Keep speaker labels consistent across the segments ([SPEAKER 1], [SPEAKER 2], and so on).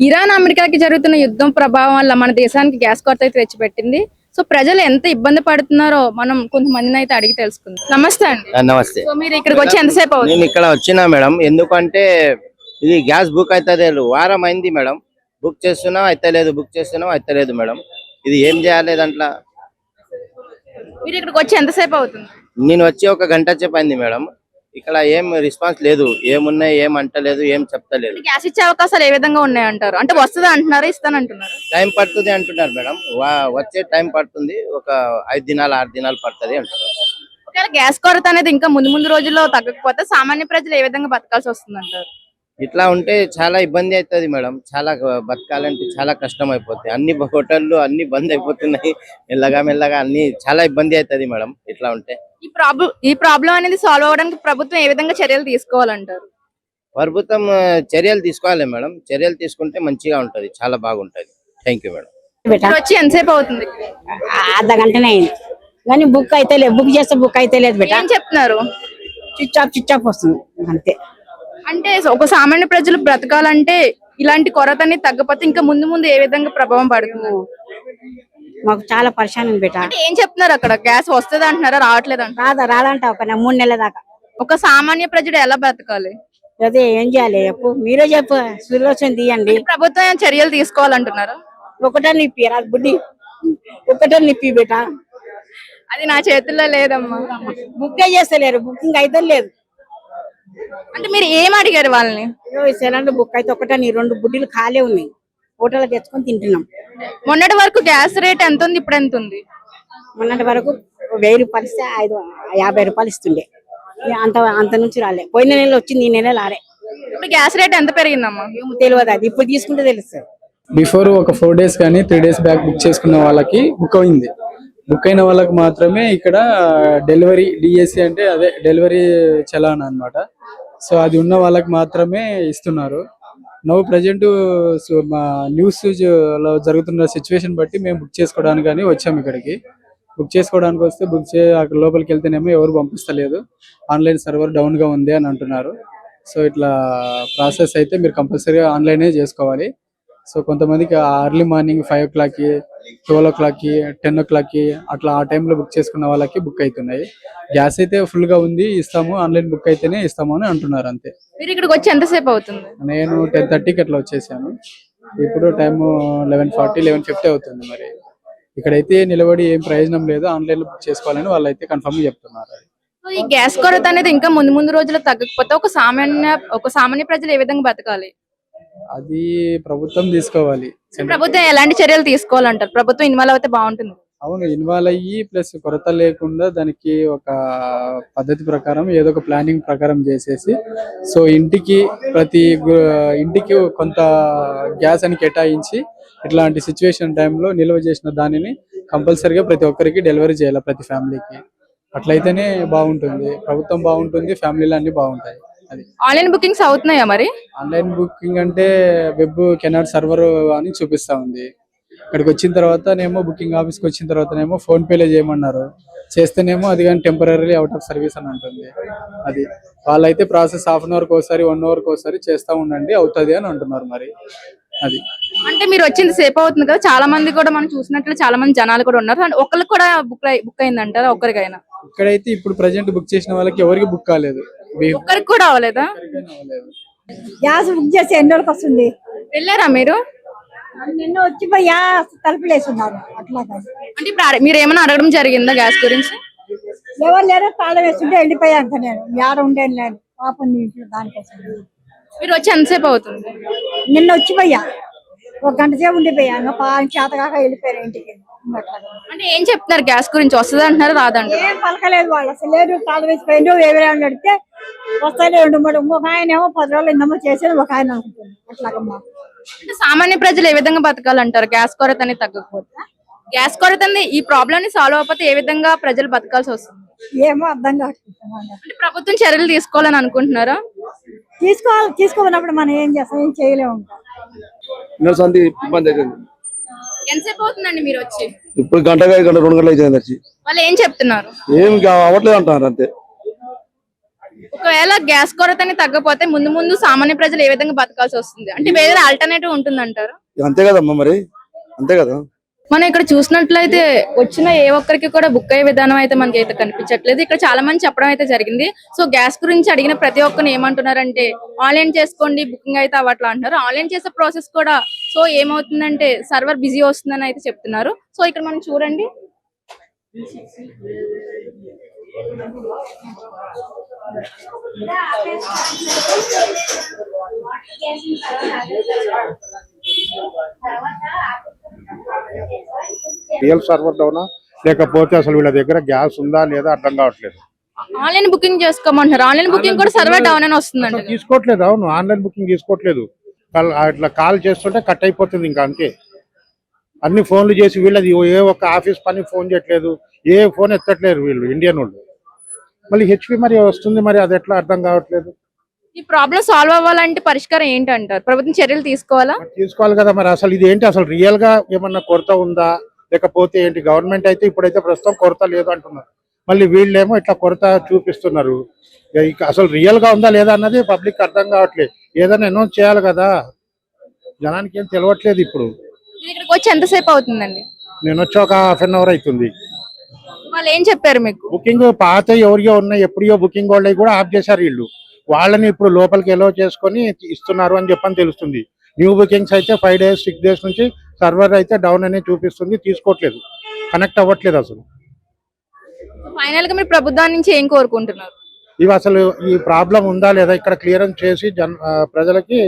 [SPEAKER 1] Iran అమెరికాకి జరుగుతున్న యుద్ధం ప్రభావం వల్ల మన దేశానికి గ్యాస్ కొరత అయితే తెచ్చిపెట్టింది. సో ప్రజలు ఎంత ఇబ్బంది పడుతున్నారో మనం కొంతమందిని అయితే అడిగి తెలుసుకుందాం. నమస్తే అండి.
[SPEAKER 2] నమస్తే.
[SPEAKER 1] సో మీరు ఇక్కడికి వచ్చి ఎంతసేపు అవుతుంది?
[SPEAKER 2] నేను ఇక్కడ వచ్చినా మేడం, ఎందుకంటే ఇది గ్యాస్ బుక్ అవుతుంది, వారం అయింది మేడం. బుక్ చేస్తున్నాం అయితలేదు, బుక్ చేస్తున్నాం అయితలేదు మేడం. ఇది ఏం చేయాలి దాంట్లో?
[SPEAKER 1] మీరు ఇక్కడికి వచ్చి ఎంతసేపు అవుతుంది?
[SPEAKER 2] నేను వచ్చి ఒక గంట చెప్పండి మేడం. ఇక్కడ ఏం రెస్పాన్స్ లేదు, ఏమున్నాయి ఏం అంటలేదు, ఏం చెప్తలేదు.
[SPEAKER 1] గ్యాస్ ఇచ్చే అవకాశాలు ఏ విధంగా ఉన్నాయంటారు? అంటే వస్తుంది అంటున్నారా, ఇస్తానంటున్నారు?
[SPEAKER 2] టైం పడుతుంది అంటున్నారు మేడం. వచ్చే టైం పడుతుంది, ఒక 5 దినాలు 6 దినాలు పడుతుంది అంటున్నారు.
[SPEAKER 1] ఒకవేళ గ్యాస్ కొరత అనేది ఇంకా ముందు ముందు రోజుల్లో తగ్గకపోతే సామాన్య ప్రజలు ఏ విధంగా బతకాల్సి వస్తుంది అంటారు?
[SPEAKER 2] ఇట్లా ఉంటే చాలా ఇబ్బంది అవుతుంది మేడం. చాలా బతకాలంటే చాలా కష్టం అయిపోతుంది. అన్ని హోటళ్ళు అన్ని బంద్ అయిపోతున్నాయి. మెల్లగా మెల్లగా అన్ని చాలా ఇబ్బంది అవుతుంది మేడం ఇట్లా ఉంటే.
[SPEAKER 1] ఈ ప్రాబ్లం అనేది సాల్వ్ అవ్వడానికి ప్రభుత్వం ఏ విధంగా చర్యలు తీసుకోవాలంటారు?
[SPEAKER 2] ప్రభుత్వం చర్యలు తీసుకోవాలి మేడం. చర్యలు తీసుకుంటే మంచిగా ఉంటది, చాలా బాగుంటది. Thank you madam.
[SPEAKER 1] మీరు వచ్చి ఎంతసేపు అవుతుంది?
[SPEAKER 3] అర్ధ గంటనే అయింది కానీ బుక్ అయితే లేదు. బుక్ చేస్తే బుక్ అయితే లేదు బేట.
[SPEAKER 1] ఏం చెప్తున్నారు?
[SPEAKER 3] స్విచ్ ఆఫ్ వస్తుంది అంతే.
[SPEAKER 1] అంటే ఒక సామాన్య ప్రజలు బ్రతకాలంటే ఇలాంటి కొరత అనేది తగ్గపోతే ఇంకా ముందు ముందు ఏ విధంగా ప్రభావం పడుతుంది?
[SPEAKER 3] మాకు చాలా పరిశాన్ ఉంది బేట.
[SPEAKER 1] అంటే ఏం చెప్తున్నారు అక్కడ? గ్యాస్ వస్తుంది అంటున్నారా, రావట్లేదు అంటారా?
[SPEAKER 3] రాదంట ఒక 3 నెలల దాకా.
[SPEAKER 1] ఒక సామాన్య ప్రజలు ఎలా బ్రతకాలి?
[SPEAKER 3] అదే ఏం చేయాలి చెప్పు, మీరే చెప్పు. సులోచన తీయండి.
[SPEAKER 1] ప్రభుత్వం చర్యలు తీసుకోవాలంటున్నారా?
[SPEAKER 3] ఒకటే నిప్పి రాదు బుడ్డి, ఒకటే నిప్పి బేట.
[SPEAKER 1] అది నా చేతుల్లో లేదమ్మా.
[SPEAKER 3] బుక్ చేస్తలేరు, బుకింగ్ అయితే లేదు.
[SPEAKER 1] అంటే మీరు ఏం అడిగారు వాళ్ళని?
[SPEAKER 3] సిలిండర్ బుక్ అయితే ఒకటే, 2 బుడ్డీలు ఖాళీ ఉన్నాయి. హోటల్ తెచ్చుకొని తింటున్నాం.
[SPEAKER 1] మొన్నటి వరకు గ్యాస్ రేట్ ఎంత ఉంది, ఇప్పుడు ఎంత ఉంది?
[SPEAKER 3] మొన్నటి వరకు 1000 రూపాయలు ఇస్తే 50 రూపాయలు ఇస్తుండే. అంత నుంచి రాలే. పోయిన నెల వచ్చింది, ఈ నెల రాలే.
[SPEAKER 1] ఇప్పుడు గ్యాస్ రేట్ ఎంత పెరిగిందమ్మా?
[SPEAKER 3] ఏమో తెలియదు, అది ఇప్పుడు తీసుకుంటే తెలుస్తుంది.
[SPEAKER 4] బిఫోర్ ఒక 4 డేస్ కానీ 3 డేస్ బ్యాక్ బుక్ చేసుకున్న వాళ్ళకి బుక్ అయింది. బుక్ అయిన వాళ్ళకి మాత్రమే ఇక్కడ డెలివరీ డిఎస్సి అంటే అదే డెలివరీ చలాన్ అన్నమాట. సో అది ఉన్న వాళ్ళకి మాత్రమే ఇస్తున్నారు. నవ్వు ప్రజెంట్ మా న్యూస్ లో జరుగుతున్న సిచ్యువేషన్ బట్టి మేము బుక్ చేసుకోవడానికి కానీ వచ్చాము ఇక్కడికి. బుక్ చేసుకోవడానికి వస్తే అక్కడ లోపలికి వెళ్తేనేమో ఎవరు పంపిస్తలేదు, ఆన్లైన్ సర్వర్ డౌన్ గా ఉంది అని అంటున్నారు. సో ఇట్లా ప్రాసెస్ అయితే మీరు కంపల్సరీగా ఆన్లైనే చేసుకోవాలి. సో కొంతమందికి అర్లీ మార్నింగ్ 5 o'clockకి 12 o'clockకి 10 o'clockకి అట్లా ఆ టైంలో బుక్ చేసుకున్న వాళ్ళకి బుక్ అవుతున్నాయి. గ్యాస్ అయితే ఫుల్ గా ఉంది, ఇస్తాము, ఆన్లైన్ బుక్ అయితేనే ఇస్తాము అని అంటున్నారు అంతే.
[SPEAKER 1] మీరు ఇక్కడికి వచ్చి ఎంతసేపు అవుతుంది?
[SPEAKER 4] నేను 10:30కి అట్లా వచ్చేసాను. ఇప్పుడు టైము 11:40 11:50 అవుతుంది. మరి ఇక్కడైతే నిలబడి ఏం ప్రయోజనం లేదు, ఆన్లైన్ లో బుక్ చేసుకోవాలని వాళ్ళు అయితే కన్ఫర్మ్ చెప్తున్నారు.
[SPEAKER 1] ఈ గ్యాస్ కొరత అనేది ఇంకా ముందు ముందు రోజుల్లో తగ్గకపోతే ఒక సామాన్య ప్రజలు ఏ విధంగా బతకాలి?
[SPEAKER 4] అది ప్రభుత్వం తీసుకోవాలి.
[SPEAKER 1] ప్రభుత్వం ఎలాంటి చర్యలు తీసుకోవాలంటారు? ప్రభుత్వం ఇన్వాల్వ్ అయితే బాగుంటుంది.
[SPEAKER 4] అవును, ఇన్వాల్వ్ అయ్యి ప్లస్ కొరత లేకుండా దానికి ఒక పద్ధతి ప్రకారం ఏదో ఒక ప్లానింగ్ ప్రకారం చేసేసి, సో ప్రతి ఇంటికి కొంత గ్యాస్ అని కేటాయించి ఇట్లాంటి సిచ్యువేషన్ టైంలో నిల్వ చేసిన దానిని కంపల్సరీగా ప్రతి ఒక్కరికి డెలివరీ చేయాలి, ప్రతి ఫ్యామిలీకి. అట్లయితేనే బాగుంటుంది, ప్రభుత్వం బాగుంటుంది, ఫ్యామిలీలు అన్ని బాగుంటాయి. అది
[SPEAKER 1] ఆన్లైన్ బుకింగ్స్ అవుతున్నాయా మరి?
[SPEAKER 4] ఆన్లైన్ బుకింగ్ అంటే వెబ్ కెనాట్ సర్వర్ అని చూపిస్తా ఉంది. ఇక్కడికి వచ్చిన తర్వాతనేమో బుకింగ్ ఆఫీస్కి వచ్చిన తర్వాతనేమో ఫోన్ పేలో చేయమన్నారు. చేస్తేనేమో అది కానీ టెంపరీ అవుట్ ఆఫ్ సర్వీస్ అని ఉంటుంది. అది వాళ్ళైతే ప్రాసెస్ 1/2 అవర్కి ఒకసారి 1 అవర్కి ఒకసారి చేస్తూ ఉండండి, అవుతుంది అని అంటున్నారు. మరి అది
[SPEAKER 1] అంటే మీరు వచ్చింది సేపు అవుతుంది కదా, చాలా మంది కూడా మనం చూసినట్లు చాలా మంది జనాలు కూడా ఉన్నారు. అంటే ఒకరికి కూడా బుక్ అయిందంటారా? ఒక్కరికైనా?
[SPEAKER 4] ఇక్కడైతే ఇప్పుడు ప్రజెంట్ బుక్ చేసిన వాళ్ళకి ఎవరికి బుక్ కాలేదు.
[SPEAKER 1] ఒక్కరికి కూడా అవ్వలేదా?
[SPEAKER 3] గ్యాస్ బుక్ చేసి ఎన్ని రోజులకు వస్తుంది?
[SPEAKER 1] వెళ్ళారా మీరు?
[SPEAKER 3] నిన్న వచ్చి తలుపులేస్తున్నారు. అట్లా కాదు
[SPEAKER 1] అంటే ఇప్పుడు మీరు ఏమైనా అడగడం జరిగిందా గ్యాస్ గురించి?
[SPEAKER 3] ఎవరు లేరో తాళం వేస్తుంటే వెళ్ళిపోయాక నేను యాడ ఉండేది లేదు, పాపం ఇంట్లో దానికోసం.
[SPEAKER 1] మీరు వచ్చి ఎంతసేపు అవుతుంది?
[SPEAKER 3] నిన్న వచ్చి ఒక గంట సేపు ఉండిపోయా, చేత కాక వెళ్ళిపోయారు ఇంటికి.
[SPEAKER 1] అంటే ఏం చెప్తున్నారు గ్యాస్ గురించి? వస్తుంది అంటున్నారు, రాదంటారు?
[SPEAKER 3] ఏం పలకలేదు వాళ్ళు, అసలు లేదు. తాళం వేసిపోయిండు, ఎవరైనా అడిగితే వస్తాయి 2 3. ఒక ఆయన ఏమో 10 రోజులు ఇందమో చేసేది, ఒక ఆయన అనుకుంటుంది. అట్లాగమ్మా.
[SPEAKER 1] అంటే సామాన్య ప్రజలు ఏ విధంగా బతకాలంటారు గ్యాస్ కొరత అనేది తగ్గకపోతే? గ్యాస్ కొరత ఈ ప్రాబ్లమ్ ని సాల్వ్ అవ్వకపోతే ఏ విధంగా ప్రజలు బతకాల్సి వస్తుంది?
[SPEAKER 3] ఏమో అర్థం కావట్లేదు.
[SPEAKER 1] అంటే ప్రభుత్వం చర్యలు తీసుకోవాలని అనుకుంటున్నారా?
[SPEAKER 3] తీసుకోనప్పుడు మనం ఏం చేస్తాం, ఏం చేయలేము.
[SPEAKER 5] ఇబ్బంది అవుతుంది.
[SPEAKER 1] ఎంతసేపు అవుతుందండి మీరు వచ్చి?
[SPEAKER 5] ఇప్పుడు గంట 2 గంటలు అవుతుంది వచ్చి.
[SPEAKER 1] వాళ్ళు ఏం చెప్తున్నారు?
[SPEAKER 5] ఏం అవ్వట్లేదు అంటున్నారు అంతే.
[SPEAKER 1] ఒకవేళ గ్యాస్ కొరతని తగ్గపోతే ముందు ముందు సామాన్య ప్రజలు ఏ విధంగా బతకాల్సి వస్తుంది? అంటే వేరే ఆల్టర్నేటివ్ ఉంటుందంటారా?
[SPEAKER 5] అంతే కదమ్మా, మరి అంతే కదా.
[SPEAKER 1] మనం ఇక్కడ చూసినట్లయితే వచ్చిన ఏ ఒక్కరికి కూడా బుక్ అయ్యే విధానం అయితే మనకి అయితే కనిపించట్లేదు. ఇక్కడ చాలా మంది చెప్పడం అయితే జరిగింది. సో గ్యాస్ గురించి అడిగిన ప్రతి ఒక్కరిని ఏమంటున్నారంటే ఆన్లైన్ చేసుకోండి, బుకింగ్ అయితే అవ్వట్లా అంటున్నారు. ఆన్లైన్ చేసే ప్రాసెస్ కూడా సో ఏమవుతుందంటే సర్వర్ బిజీ వస్తుందని అయితే చెప్తున్నారు. సో ఇక్కడ మనం చూడండి,
[SPEAKER 6] రియల్ సర్వర్ డౌనా లేకపోతే అసలు వీళ్ళ దగ్గర గ్యాస్ ఉందా లేదా అర్థం కావట్లేదు.
[SPEAKER 1] ఆన్లైన్ బుకింగ్ చేసుకోమంటున్నారు. ఆన్లైన్ బుకింగ్ కూడా సర్వర్ డౌన్ అని వస్తుందండి.
[SPEAKER 6] తీసుకోవట్లేదు. అవును, ఆన్లైన్ బుకింగ్ తీసుకోవట్లేదు. ఇట్లా కాల్ చేస్తుంటే కట్ అయిపోతుంది, ఇంకా అంతే. అన్ని ఫోన్లు చేసి వీళ్ళది ఏ ఒక్క ఆఫీస్ పని ఫోన్ చేయట్లేదు, ఏ ఫోన్ ఎత్తట్లేరు వీళ్ళు ఇండియన్ వాళ్ళు. మళ్ళీ హెచ్పి మరి వస్తుంది, మరి అది ఎట్లా అర్థం కావట్లేదు.
[SPEAKER 1] ఈ ప్రాబ్లం సాల్వ్ అవ్వాలంటే పరిష్కారం ఏంటంటారు? ప్రభుత్వం చర్యలు తీసుకోవాలా?
[SPEAKER 6] తీసుకోవాలి కదా. మరి అసలు ఇది ఏంటి, అసలు రియల్ గా ఏమన్నా కొరత ఉందా లేకపోతే ఏంటి? గవర్నమెంట్ అయితే ఇప్పుడైతే ప్రస్తుతం కొరత లేదు అంటున్నారు, మళ్ళీ వీళ్ళేమో ఇట్లా కొరత చూపిస్తున్నారు. ఇక అసలు రియల్ గా ఉందా లేదా అన్నది పబ్లిక్ అర్థం కావట్లేదు. ఏదైనా అనౌన్స్ చేయాలి కదా, జనానికి ఏం తెలియట్లేదు. ఇప్పుడు
[SPEAKER 1] మీరు ఇక్కడికి వచ్చి ఎంతసేపు అవుతుందండి?
[SPEAKER 6] నేను వచ్చి ఒక హాఫ్ అన్ అవర్ అవుతుంది.
[SPEAKER 1] వాళ్ళు ఏం చెప్పారు మీకు?
[SPEAKER 6] బుకింగ్ పాత ఎవరియో ఉన్నాయి, ఎప్పుడో బుకింగ్ వాళ్ళవి కూడా ఆఫ్ చేశారు వీళ్ళు. వాళ్ళని ఇప్పుడు లోపలికి ఎలో చేసుకొని ఇస్తున్నారు అని చెప్పని తెలుస్తుంది. న్యూ బుకింగ్స్ అయితే 5 days 6 days నుంచి సర్వర్ అయితే డౌన్ అని చూపిస్తుంది, తీసుకోవట్లేదు, కనెక్ట్ అవ్వట్లేదు అసలు.
[SPEAKER 1] ఫైనల్ గా మీరు ప్రభుత్వం నుంచి ఏం కోరుకుంటున్నారు?
[SPEAKER 6] ఇవి అసలు ఈ ప్రాబ్లం ఉందా లేదా ఇక్కడ క్లియరెన్స్ చేసి ప్రజలకి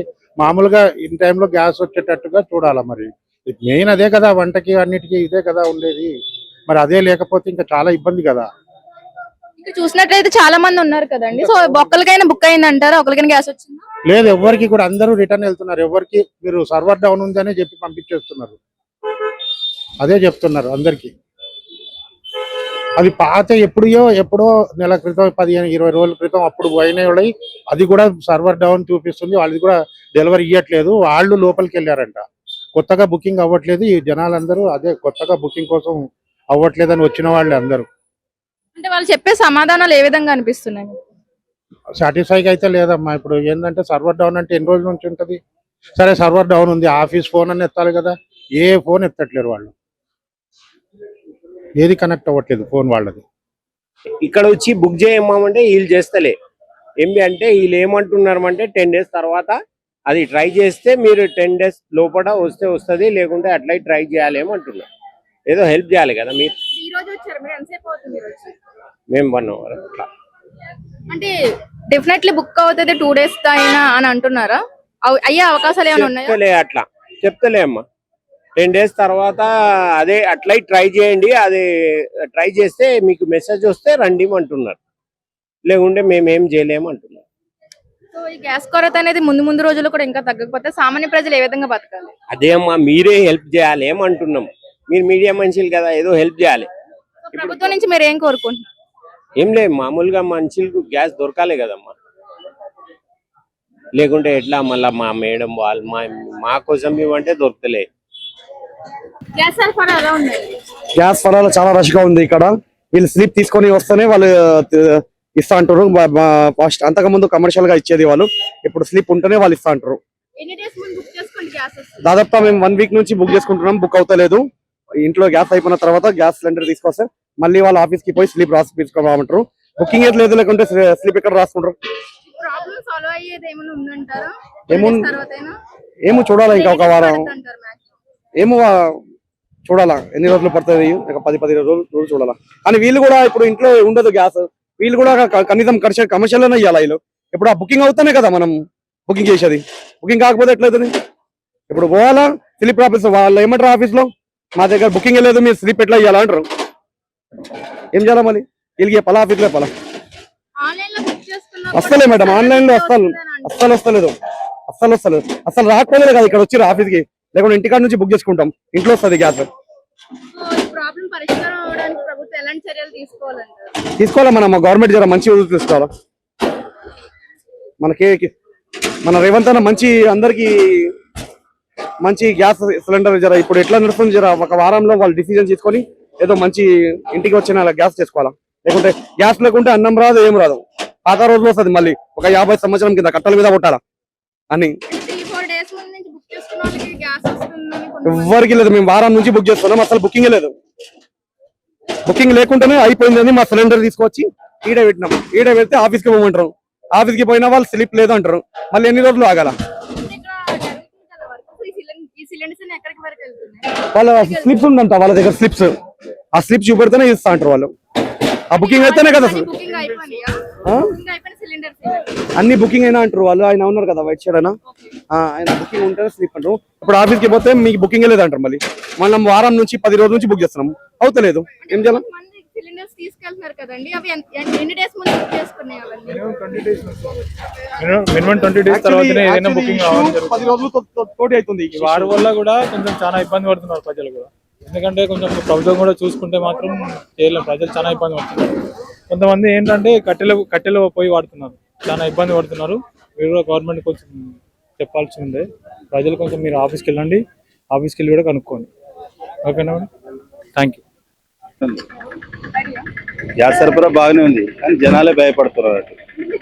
[SPEAKER 6] మామూలుగా ఇన్ టైంలో గ్యాస్ వచ్చేటట్టుగా చూడాలా. మరి మెయిన్ అదే కదా, వంటకి అన్నిటికీ ఇదే కదా ఉండేది. మరి అదే లేకపోతే ఇంకా చాలా ఇబ్బంది కదా.
[SPEAKER 1] ఇక్కడ చూసినట్లయితే చాలా మంది ఉన్నారు కదండి. సో ఒక్కరికైనా బుక్ అయింది అంటారా? ఒకరికైనా గ్యాస్ వచ్చిందా?
[SPEAKER 6] లేదు, ఎవరికి కూడా అందరూ రిటర్న్ వెళ్తున్నారు. ఎవరికి మీరు సర్వర్ డౌన్ ఉందని చెప్పి పంపించేస్తున్నారు, అదే చెప్తున్నారు అందరికి. అది పాత ఎప్పుడో నెల క్రితం 15-20 రోజుల క్రితం అప్పుడు పోయినాయి. అది కూడా సర్వర్ డౌన్ చూపిస్తుంది, వాళ్ళది కూడా డెలివరీ ఇవ్వట్లేదు. వాళ్ళు లోపలికి వెళ్ళారంట, కొత్తగా బుకింగ్ అవ్వట్లేదు. ఈ జనాలందరూ అదే కొత్తగా బుకింగ్ కోసం అవ్వట్లేదని వచ్చిన వాళ్ళే అందరూ.
[SPEAKER 1] అంటే వాళ్ళు చెప్పే సమాధానాలు ఏ విధంగా అనిపిస్తున్నాయి?
[SPEAKER 6] సాటిస్ఫైగా అయితే లేదమ్మా. ఇప్పుడు ఏంటంటే సర్వర్ డౌన్ అంటే ఎన్ని రోజుల నుంచి ఉంటుంది? సరే సర్వర్ డౌన్ ఉంది, ఆఫీస్ ఫోన్ అని ఎత్తాలి కదా, ఏ ఫోన్ ఎత్తట్లేరు వాళ్ళు, ఏది కనెక్ట్ అవ్వట్లేదు ఫోన్ వాళ్ళది.
[SPEAKER 7] ఇక్కడ వచ్చి బుక్ చేయమంటే వీళ్ళు చేస్తలే. ఏంటి అంటే వీళ్ళు ఏమంటున్నారు అంటే 10 days తర్వాత అది ట్రై చేస్తే మీరు 10 days లోపల వస్తే వస్తుంది, లేకుంటే అట్లా ట్రై చేయాలి ఏమంటున్నారు. ఏదో హెల్ప్ చేయాలి కదా. మీరు
[SPEAKER 1] ఈ రోజు వచ్చారు, మీరు ఎంతసేపు అవుతుంది మీరు వచ్చి?
[SPEAKER 7] మేము 1 hour అట్లా.
[SPEAKER 1] అంటే డెఫినెట్లీ బుక్ అవుతుంది 2 days అయినా అని అంటున్నారా? అయ్యే అవకాశాలు ఏమైనా ఉన్నాయా?
[SPEAKER 7] చెప్తలే అట్లా, చెప్తలే అమ్మా. 10 days తర్వాత అదే అట్లా ట్రై చేయండి, అది ట్రై చేస్తే మీకు మెసేజ్ వస్తే రండి అంటున్నారు, లేకుంటే మేమేం చేయలేము అంటున్నారు.
[SPEAKER 1] సో ఈ గ్యాస్ కొరత అనేది ముందు రోజుల్లో కూడా ఇంకా తగ్గకపోతే సామాన్య ప్రజలు ఏ విధంగా బతకాలి?
[SPEAKER 7] అదే అమ్మా, మీరే హెల్ప్ చేయాలి ఏమంటున్నాం. మీరు మీడియా మనుషులు కదా, ఏదో హెల్ప్ చేయాలి.
[SPEAKER 1] ప్రభుత్వం నుంచి మీరు ఏం కోరుకుంటున్నారు?
[SPEAKER 7] ఏం లేదు, మామూలుగా మనుషులకు గ్యాస్ దొరకాలి కదమ్మా, లేకుంటే ఎట్లా మళ్ళా మా మేడం వాళ్ళు మా కోసం ఇవ్వంటే దొరకలే.
[SPEAKER 1] గ్యాస్ సరఫరా ఎలా ఉంది?
[SPEAKER 5] గ్యాస్ ఫరాలు చాలా రష్ గా ఉంది ఇక్కడ. వీళ్ళు స్లిప్ తీసుకొని వస్తేనే వాళ్ళు ఇస్తా అంటారు. ఫస్ట్ అంతకుముందు కమర్షియల్ గా ఇచ్చేది వాళ్ళు, ఇప్పుడు స్లిప్ ఉంటేనే వాళ్ళు ఇస్తా అంటారు.
[SPEAKER 1] ఎన్ని డేస్ ముందు బుక్ చేసుకోండి గ్యాస్ వస్తుంది?
[SPEAKER 5] దాదాపు మేము 1 week నుంచి బుక్ చేసుకుంటున్నాం, బుక్ అవుతలేదు. ఇంట్లో గ్యాస్ అయిపోయిన తర్వాత గ్యాస్ సిలిండర్ తీసుకొస్తే మళ్ళీ వాళ్ళ ఆఫీస్ కి పోయి స్లిప్ రాసి తీసుకోమంటారు. బుకింగ్ ఏది లేదు, లేకుంటే స్లిప్ ఎక్కడ రాసుకుంటారు.
[SPEAKER 1] ప్రాబ్లం సాల్వ్ అయ్యేది ఏమైనా ఉందంటారా?
[SPEAKER 5] ఏమో చూడాలా, ఇంకా ఒక వారం ఏమో చూడాలా, ఎన్ని రోజులు పడుతుంది, ఒక 10-15 రోజులు చూడాలా. కానీ వీళ్ళు కూడా ఇప్పుడు ఇంట్లో ఉండదు గ్యాస్, వీళ్ళు కూడా కనీసం కమర్షియల్ లోనే ఇవ్వాలి. వీళ్ళు ఇప్పుడు ఆ బుకింగ్ అవుతానే కదా మనం బుకింగ్ చేసేది. బుకింగ్ కాకపోతే ఎట్లయితుంది? ఇప్పుడు పోవాలా స్లిప్ ఆఫీస్, వాళ్ళు ఏమంటారు ఆఫీస్ లో, మా దగ్గర బుకింగ్ లేదు, మీరు స్లిప్ ఎట్లా ఇవ్వాలా అంటారు. ఏం చేయాలా మళ్ళీ వీళ్ళకి చెప్పాలా, ఆఫీస్లో చెప్పాలా? వస్తలే మేడం, ఆన్లైన్ లో అస్సలు వస్తలేదు. అసలు రాకపోలేదు కదా ఇక్కడ వచ్చి ఆఫీస్ కి, లేకుంటే ఇంటికాడ నుంచి బుక్ చేసుకుంటాం, ఇంట్లో వస్తుంది గ్యాస్. తీసుకోవాలా మనం, గవర్నమెంట్ జర మంచి తీసుకోవాలా. మన రేవంత్ అన్న మంచి అందరికి మంచి గ్యాస్ సిలిండర్ జర ఇప్పుడు ఎట్లా నడుస్తుంది, జర ఒక వారంలో వాళ్ళు డిసిజన్ తీసుకొని ఏదో మంచి ఇంటికి వచ్చిన గ్యాస్ చేసుకోవాలా. లేకుంటే గ్యాస్ లేకుంటే అన్నం రాదు, ఏం రాదు. పాత రోజులు వస్తుంది మళ్ళీ ఒక 50 సంవత్సరం కింద కట్టల మీద కొట్టాలా అని
[SPEAKER 1] 3-4 డేస్ ముందు నుంచి బుక్ చేసుకున్న వాళ్ళకి గ్యాస్ వస్తుందని కొంతమంది
[SPEAKER 5] ఎవ్వరికి లేదు. మేము వారం నుంచి బుక్ చేస్తున్నాం, అసలు బుకింగ్ లేదు. బుకింగ్ లేకుండానే అయిపోయిందని మా సిలిండర్ తీసుకొచ్చి ఈడ పెట్టినాం. ఈడ పెడితే ఆఫీస్కి పోమంటారు. ఆఫీస్కి పోయినా వాళ్ళు స్లిప్ లేదు అంటారు. మళ్ళీ ఎన్ని రోజులు ఆగాల?
[SPEAKER 1] అంటే ఇక్కడ జరుగుతుంది కదా వర్క్, ఈ సిలిండర్స్ ఎక్కడికి వరకు వెళ్తున్నాయి?
[SPEAKER 5] వాళ్ళ స్లిప్స్ ఉందంట వాళ్ళ దగ్గర, స్లిప్స్. ఆ స్లిప్ చూపెడితేనే ఇస్తా అంటారు వాళ్ళు. ఆ బుకింగ్ అయితేనే కదా అసలు.
[SPEAKER 1] బుకింగ్ అయిపోయినాయా?
[SPEAKER 5] ఆ?
[SPEAKER 1] బుకింగ్ అయిపోయిన సిలిండర్స్
[SPEAKER 5] అన్ని బుకింగ్ అయినా అంటారు వాళ్ళు. ఆయన ఉన్నారు కదా వైట్ షర్ట్ అయినా, ఆయన బుకింగ్ ఉంటేనే స్లిప్ అంటారు. ఇప్పుడు ఆఫీస్కి పోతే మీకు బుకింగ్ లేదంటారు. మళ్ళీ మనం వారం నుంచి 10 రోజుల నుంచి బుక్ చేస్తున్నాం, అవుతలేదు. ఏం చేయాలి?
[SPEAKER 1] సిలిండర్స్ తీసుకెళ్తున్నారు కదండి, అవి ఎన్ని డేస్ ముందు బుక్ చేసుకున్నాయి అవన్నీ?
[SPEAKER 8] మినిమం 20 డేస్ తర్వాతనే ఏదైనా బుకింగ్ అవ్వడం
[SPEAKER 5] 10 రోజులు తోటి అవుతుంది.
[SPEAKER 8] ఈ వారి వల్ల కూడా కొంచెం చాలా ఇబ్బంది పడుతున్నారు ప్రజలు కూడా. ఎందుకంటే కొంచెం ప్రభుత్వం కూడా చూసుకుంటే మాత్రం చేయలేం, ప్రజలు చాలా ఇబ్బంది పడుతున్నారు. కొంతమంది ఏంటంటే కట్టెలు పోయి వాడుతున్నారు, చాలా ఇబ్బంది పడుతున్నారు. మీరు కూడా గవర్నమెంట్ కొంచెం చెప్పాల్సి ఉంది. ప్రజలు కొంచెం మీరు ఆఫీస్కి వెళ్ళండి, ఆఫీస్కి వెళ్ళి కూడా కనుక్కోండి. ఓకేనా మేడం? Thank you.
[SPEAKER 9] గ్యాస్ సరఫరా బాగానే ఉంది కానీ జనాలే భయపడుతున్నారు.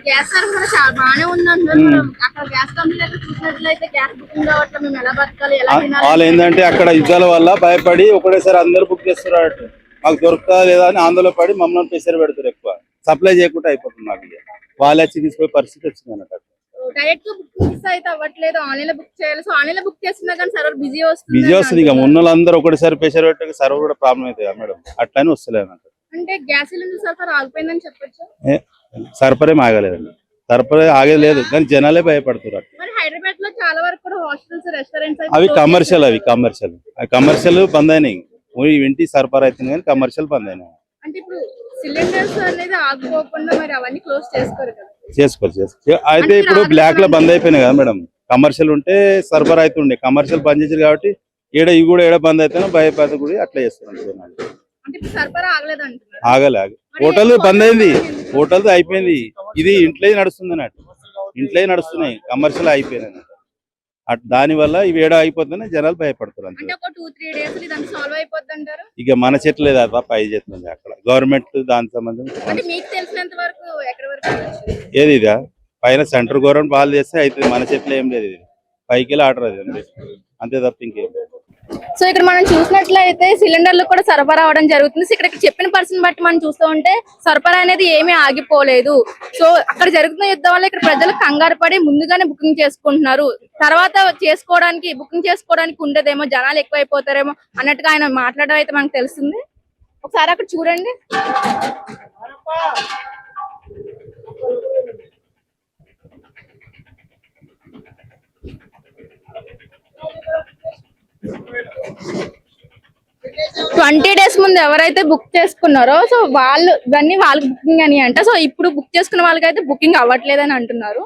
[SPEAKER 1] గ్యాస్ సరఫరా చాలా బాగానే ఉందంటున్నారు. అక్కడ గ్యాస్ కంపెనీ దగ్గర చూసినట్లయితే గ్యాస్ బుకింగ్ కావట్లేదు, మేము ఎలా బతకాలి, ఎలా తినాలి?
[SPEAKER 9] వాళ్ళు ఏంటంటే అక్కడ యుద్ధాల వల్ల భయపడి ఒకటేసారి అందరూ బుక్ చేస్తున్నారు. మాకు దొరుకుతా లేదా అని ఆందోళన పడి మమ్మల్ని ప్రెషర్ పెడతారు. ఎక్కువ సప్లై చేయకుండా అయిపోతుంది. మాకు వాళ్ళే వచ్చి తీసుకునే పరిస్థితి వచ్చింది అన్నట్టు.
[SPEAKER 1] డైరెక్ట్ గా బుకింగ్స్ అయితే అవ్వట్లేదు, ఆన్లైన్ లో బుక్ చేయాలి. సో ఆన్లైన్ లో బుక్ చేస్తున్నా కానీ సర్వర్ బిజీ
[SPEAKER 9] వస్తుంది. ఇక ఉన్న వాళ్ళందరూ ఒకటేసారి ప్రెషర్ పెట్టే సర్వర్ కూడా ప్రాబ్లం అవుతుంది మేడం. అట్లానే వస్తలేదు అన్నట్టు.
[SPEAKER 1] అంటే గ్యాస్ సిలిండర్ సరఫరా ఆగిపోయిందని చెప్పొచ్చు.
[SPEAKER 9] సరఫరేం ఆగలేదండి, సరఫరా ఆగేది లేదు కానీ జనాలే భయపడుతున్నారు.
[SPEAKER 1] మరి హైదరాబాద్ లో చాలా వరకు కూడా హాస్టల్స్, రెస్టారెంట్స్
[SPEAKER 9] అవి కమర్షియల్, కమర్షియల్ బంద్ అయినాయి. ఇంటి సరఫరా అవుతుంది కానీ కమర్షియల్ బంద్ అయినాయి.
[SPEAKER 1] అంటే ఇప్పుడు సిలిండర్స్ అనేది ఆగిపోకుండా మరి అవన్నీ క్లోజ్ చేసుకోరు కదా?
[SPEAKER 9] చేసుకోవచ్చు. అయితే ఇప్పుడు బ్లాక్ లో బంద్ అయిపోయినాయి కదా మేడం. కమర్షియల్ ఉంటే సరఫరా అవుతుండే, కమర్షియల్ బంద్ చేసారు కాబట్టి ఇవి కూడా బంద్ అయితేనే భయపడి కూడా అట్లా చేస్తున్నారు.
[SPEAKER 1] అంటే ఇప్పుడు సరఫరా ఆగలేదు అంటున్నారు.
[SPEAKER 9] ఆగలే. హోటల్ బంద్ అయింది, హోటల్ అయిపోయింది. ఇది ఇంట్లో నడుస్తుంది అన్నట్టు, ఇంట్లో నడుస్తున్నాయి, కమర్షియల్ అయిపోయినాయి. దాని వల్ల ఇవి అయిపోతుందని జనాలు భయపడుతున్నారు.
[SPEAKER 1] అంటే ఒక 2-3 డేస్ ఇదంతా సాల్వ్ అయిపోద్ది అంటారు.
[SPEAKER 9] ఇక మన చెట్లు లేదా పై చేస్తుంది అక్కడ గవర్నమెంట్ దాని సంబంధం.
[SPEAKER 1] అంటే మీకు తెలిసినంత వరకు ఎక్కడి వరకు వెళ్ళొచ్చు?
[SPEAKER 9] ఏది ఇదా పైన సెంటర్ గవర్నమెంట్ బాల్ చేస్తే అవుతుంది. మన చెట్లు ఏం లేదు, ఇది పైకి వెళ్ళి ఆర్డర్ అది అంతే తప్ప ఇంకేం లేదు.
[SPEAKER 1] సో ఇక్కడ మనం చూసినట్లయితే సిలిండర్లు కూడా సరఫరా అవడం జరుగుతుంది. సో ఇక్కడ చెప్పిన పర్సన్ బట్టి మనం చూస్తూ ఉంటే సరఫరా అనేది ఏమీ ఆగిపోలేదు. సో అక్కడ జరుగుతున్న యుద్ధం వల్ల ఇక్కడ ప్రజలు కంగారు పడి ముందుగానే బుకింగ్ చేసుకుంటున్నారు. తర్వాత బుకింగ్ చేసుకోవడానికి ఉండేదేమో, జనాలు ఎక్కువైపోతారేమో అన్నట్టుగా ఆయన మాట్లాడడం అయితే మనకు తెలుస్తుంది. ఒకసారి అక్కడ చూడండి. ట్వంటీ డేస్ ముందు ఎవరైతే బుక్ చేసుకున్నారో సో ఇవన్నీ వాళ్ళకి బుకింగ్ అని అంట. సో ఇప్పుడు బుక్ చేసుకున్న వాళ్ళకైతే బుకింగ్ అవ్వట్లేదని అంటున్నారు.